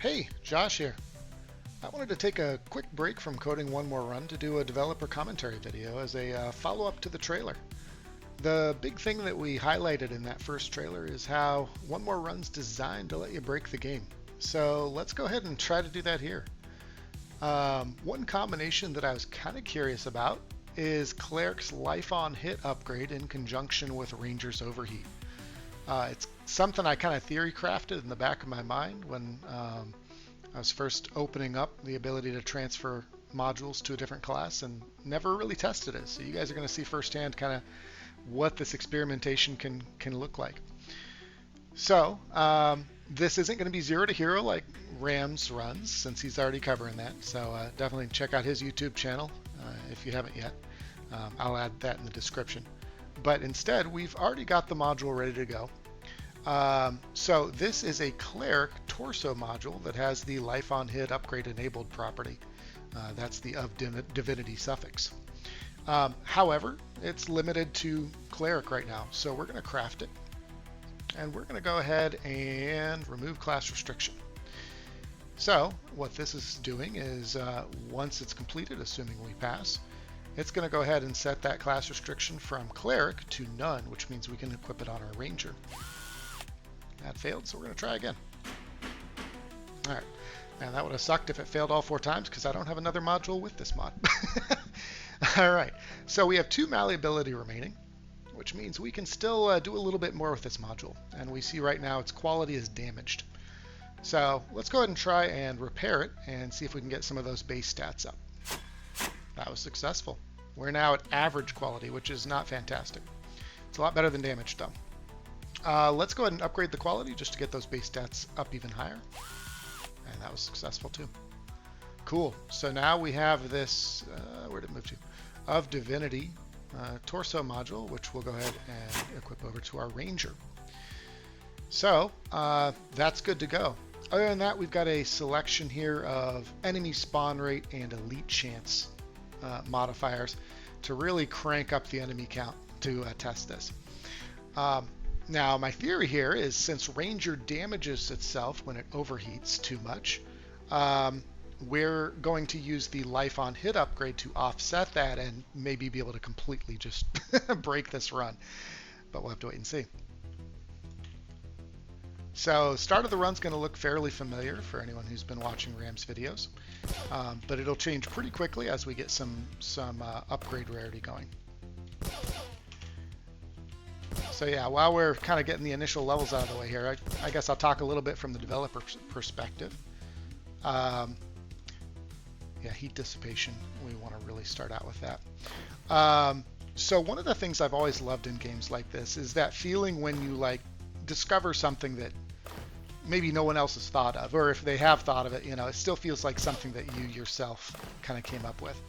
Hey, Josh here. I wanted to take a quick break from coding one more run to do a developer commentary video as a follow-up to the trailer. The big thing that we highlighted in that first trailer is how one more run's designed to let you break the game. So let's go ahead and try to do that here. One combination that I was kind of curious about is Cleric's Life on Hit upgrade in conjunction with Ranger's Overheat. It's something I kind of theory crafted in the back of my mind when I was first opening up the ability to transfer modules to a different class and never really tested it. So you guys are going to see firsthand kind of what this experimentation can look like. So this isn't going to be zero to hero like Ram's runs, since he's already covering that. So definitely check out his YouTube channel if you haven't yet. I'll add that in the description. But instead, we've already got the module ready to go. So this is a Cleric torso module that has the Life on Hit upgrade enabled property. That's the of divinity suffix. However, it's limited to Cleric right now, so we're going to craft it. And we're going to go ahead and remove class restriction. So what this is doing is once it's completed, assuming we pass, it's going to go ahead and set that class restriction from Cleric to none, which means we can equip it on our Ranger. That failed, so we're going to try again. All right, and that would have sucked if it failed all 4 times because I don't have another module with this mod. All right, so we have 2 malleability remaining, which means we can still do a little bit more with this module. And we see right now its quality is damaged. So let's go ahead and try and repair it and see if we can get some of those base stats up. That was successful. We're now at average quality, which is not fantastic. It's a lot better than damage though. Let's go ahead and upgrade the quality just to get those base stats up even higher. And that was successful too. Cool. So now we have this, where did it move to? Of Divinity torso module, which we'll go ahead and equip over to our Ranger. So that's good to go. Other than that, we've got a selection here of enemy spawn rate and elite chance modifiers to really crank up the enemy count to test this. Now, my theory here is since Ranger damages itself when it overheats too much, we're going to use the Life on Hit upgrade to offset that and maybe be able to completely just break this run. But we'll have to wait and see. So start of the run's going to look fairly familiar for anyone who's been watching Ram's videos, but it'll change pretty quickly as we get some upgrade rarity going. So yeah, while we're kind of getting the initial levels out of the way here, I guess I'll talk a little bit from the developer perspective. Yeah, heat dissipation, we want to really start out with that. So one of the things I've always loved in games like this is that feeling when you like discover something that maybe no one else has thought of, or if they have thought of it, you know, it still feels like something that you yourself kind of came up with.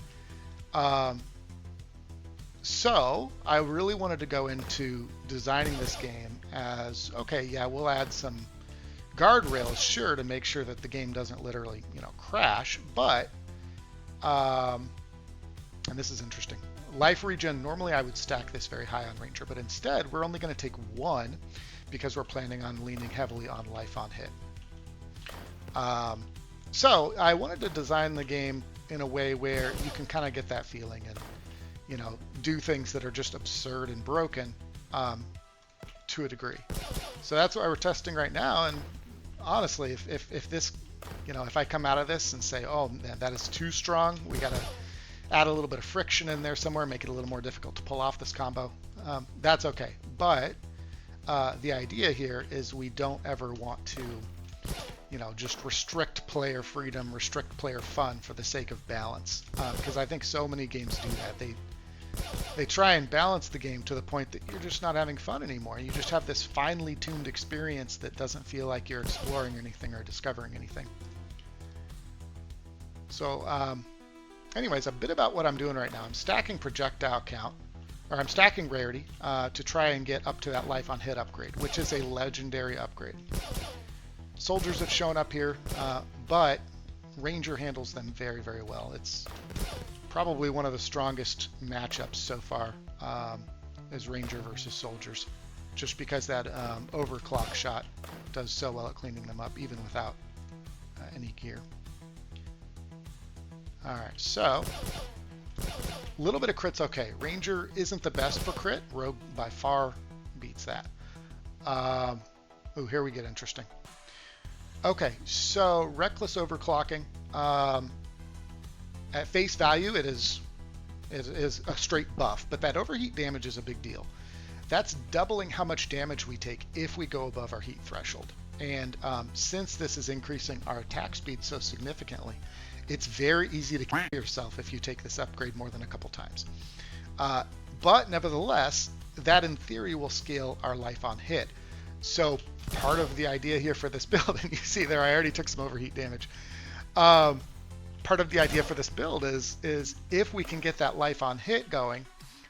So I really wanted to go into designing this game as, okay, yeah, we'll add some guardrails, sure, to make sure that the game doesn't literally, you know, crash, but, and this is interesting. Life regen, normally I would stack this very high on Ranger, but instead we're only going to take 1 because we're planning on leaning heavily on Life on Hit. So I wanted to design the game in a way where you can kind of get that feeling and, you know, do things that are just absurd and broken to a degree. So that's what we're testing right now. And honestly, if this, you know, if I come out of this and say, oh man, that is too strong, we got to add a little bit of friction in there somewhere, make it a little more difficult to pull off this combo, that's okay. But the idea here is we don't ever want to, you know, just restrict player freedom, restrict player fun for the sake of balance. Because I think so many games do that. They try and balance the game to the point that you're just not having fun anymore. You just have this finely tuned experience that doesn't feel like you're exploring anything or discovering anything. So anyways, a bit about what I'm doing right now. I'm stacking projectile count, or I'm stacking rarity to try and get up to that Life on Hit upgrade, which is a legendary upgrade. Soldiers have shown up here, but Ranger handles them very, very well. It's probably one of the strongest matchups so far is Ranger versus Soldiers, just because that overclock shot does so well at cleaning them up, even without any gear. All right, so a little bit of crit's okay. Ranger isn't the best for crit. Rogue by far beats that. Oh, here we get interesting. Okay, so reckless overclocking. At face value, it is a straight buff, but that overheat damage is a big deal. That's doubling how much damage we take if we go above our heat threshold. And since this is increasing our attack speed so significantly, it's very easy to kill yourself if you take this upgrade more than a couple times. But nevertheless, that in theory will scale our life on hit. So part of the idea here for this build, and you see there I already took some overheat damage. Part of the idea for this build is if we can get that life on hit going,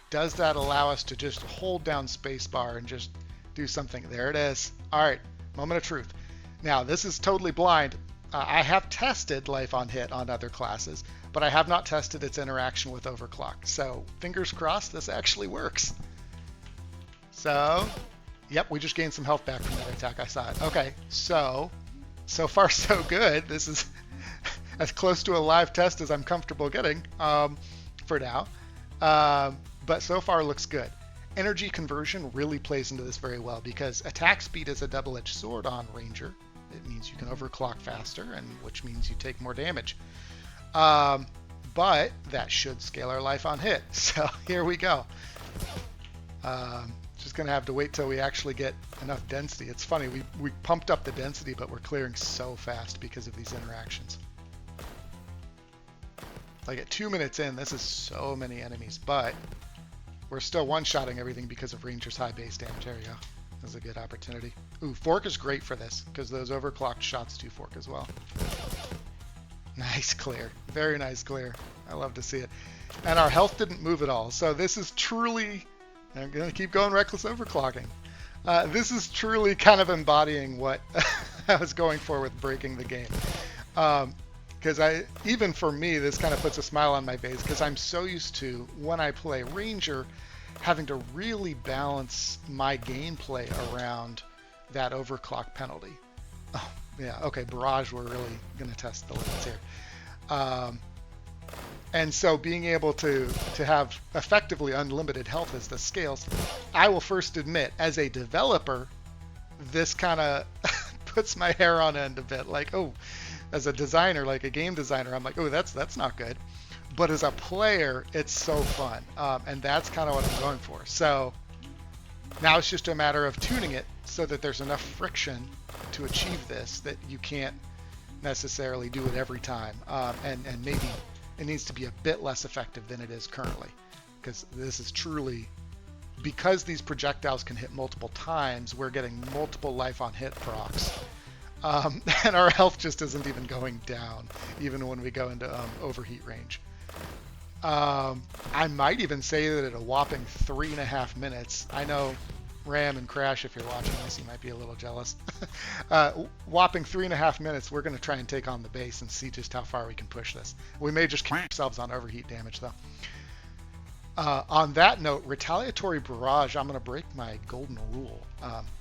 does that allow us to just hold down spacebar and just do something? There it is. All right, moment of truth. Now this is totally blind. I have tested life on hit on other classes, but I have not tested its interaction with overclock. So fingers crossed this actually works. So, yep, we just gained some health back from that attack. I saw it. Okay, so far so good. This is as close to a live test as I'm comfortable getting for now. But so far looks good. Energy conversion really plays into this very well because attack speed is a double-edged sword on Ranger. It means you can overclock faster, and which means you take more damage. But that should scale our life on hit. So here we go. Just gonna have to wait till we actually get enough density. It's funny, we pumped up the density, but we're clearing so fast because of these interactions. Like at 2 minutes in, this is so many enemies, but we're still one-shotting everything because of Ranger's high base damage. There you go. This is a good opportunity. Ooh, fork is great for this because those overclocked shots do fork as well. Nice clear. Very nice clear. I love to see it. And our health didn't move at all. So this is truly, I'm going to keep going reckless overclocking. This is truly kind of embodying what I was going for with breaking the game. Because even for me, this kind of puts a smile on my face because I'm so used to, when I play Ranger, having to really balance my gameplay around that overclock penalty. Oh, yeah, okay, Barrage, we're really going to test the limits here. And so being able to have effectively unlimited health as this scales, I will first admit, as a developer, this kind of puts my hair on end a bit. Like, oh, as a designer, like a game designer, I'm like, oh, that's not good. But as a player, it's so fun. And that's kind of what I'm going for. So now it's just a matter of tuning it so that there's enough friction to achieve this that you can't necessarily do it every time. And maybe it needs to be a bit less effective than it is currently. Because this is truly, because these projectiles can hit multiple times, we're getting multiple life on hit procs. And our health just isn't even going down, even when we go into overheat range. I might even say that at a whopping 3.5 minutes, I know Ram and Crash, if you're watching this, you might be a little jealous. Whopping 3.5 minutes, we're going to try and take on the base and see just how far we can push this. We may just kill ourselves on overheat damage, though. On that note, retaliatory barrage, I'm going to break my golden rule.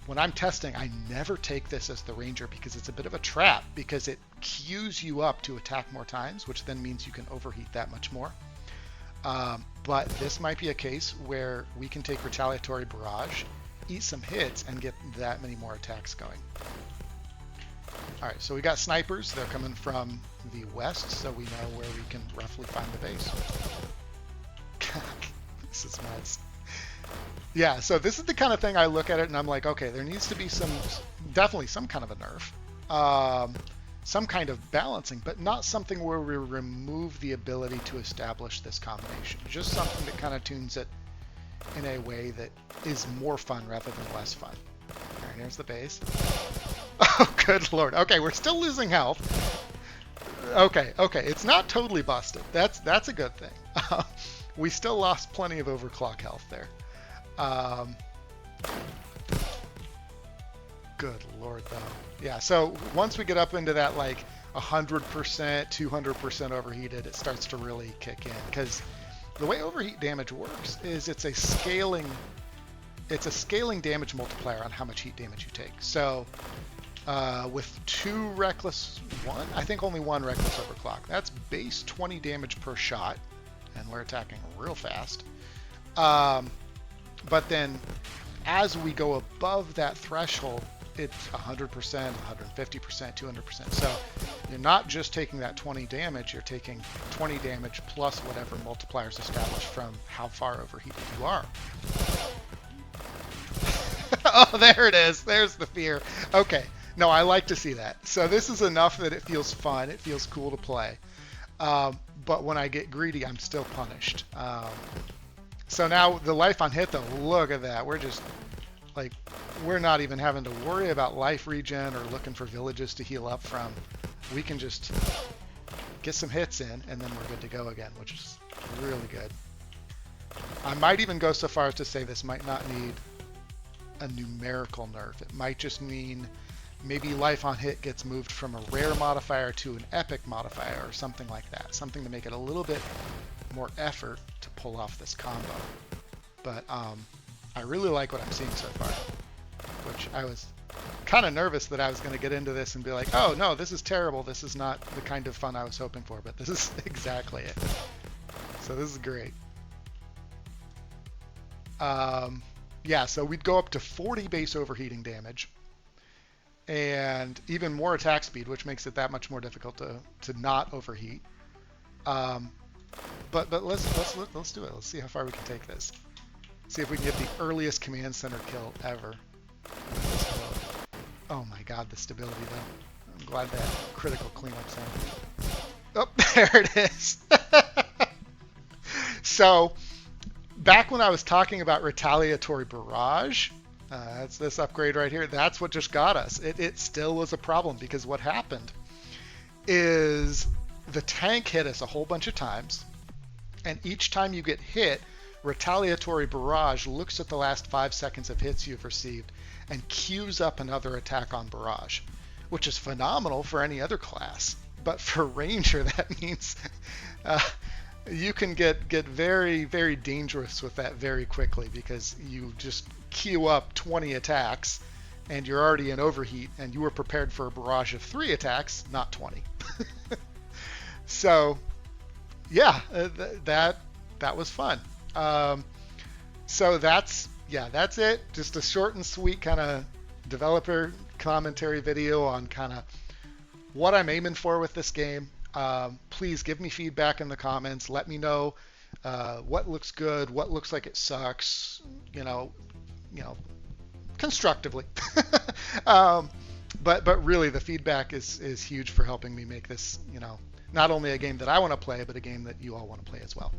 When I'm testing, I never take this as the Ranger because it's a bit of a trap because it queues you up to attack more times, which then means you can overheat that much more. But this might be a case where we can take retaliatory barrage, eat some hits, and get that many more attacks going. All right, so we got snipers. They're coming from the west, so we know where we can roughly find the base. This is nuts. Yeah, so this is the kind of thing I look at it and I'm like, okay, there needs to be definitely some kind of a nerf, some kind of balancing, but not something where we remove the ability to establish this combination. Just something that kind of tunes it in a way that is more fun rather than less fun. All right, here's the base. Oh, good Lord. Okay, we're still losing health. Okay, it's not totally busted. That's a good thing. We still lost plenty of overclock health there. Good Lord, though. Yeah, so once we get up into that like 100%, 200% overheated, it starts to really kick in. Because the way overheat damage works is it's a scaling damage multiplier on how much heat damage you take. So with 2 reckless, I think only 1 reckless overclock. That's base 20 damage per shot, and we're attacking real fast. But then as we go above that threshold, it's 100%, 150%, 200%. So you're not just taking that 20 damage, you're taking 20 damage plus whatever multipliers established from how far overheated you are. Oh, there it is. There's the fear. Okay. No, I like to see that. So this is enough that it feels fun. It feels cool to play. But when I get greedy, I'm still punished. So now the life on hit, though, look at that. We're just like, we're not even having to worry about life regen or looking for villages to heal up from. We can just get some hits in, and then we're good to go again, which is really good. I might even go so far as to say this might not need a numerical nerf. It might just mean maybe life on hit gets moved from a rare modifier to an epic modifier or something like that. Something to make it a little bit more effort to pull off this combo. But I really like what I'm seeing so far, which I was kind of nervous that I was going to get into this and be like, oh no, this is terrible. This is not the kind of fun I was hoping for, but this is exactly it. So this is great. Yeah, so we'd go up to 40 base overheating damage and even more attack speed, which makes it that much more difficult to not overheat. But let's do it. Let's see how far we can take this. See if we can get the earliest command center kill ever. Oh my god, the stability though. I'm glad that critical cleanup's in. Oh, there it is. So back when I was talking about retaliatory barrage, that's this upgrade right here. That's what just got us. It still was a problem because what happened is the tank hit us a whole bunch of times, and each time you get hit, retaliatory barrage looks at the last 5 seconds of hits you've received and queues up another attack on barrage, which is phenomenal for any other class. But for Ranger, that means you can get very, very dangerous with that very quickly because you just queue up 20 attacks and you're already in overheat and you were prepared for a barrage of 3 attacks, not 20. So yeah, that was fun. So that's it. Just a short and sweet kind of developer commentary video on kind of what I'm aiming for with this game. Please give me feedback in the comments. Let me know what looks good, what looks like it sucks, you know, constructively. But really the feedback is huge for helping me make this, not only a game that I want to play, but a game that you all want to play as well.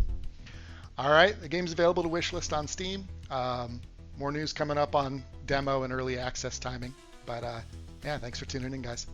All right, the game's available to wishlist on Steam. More news coming up on demo and early access timing. But yeah, thanks for tuning in, guys.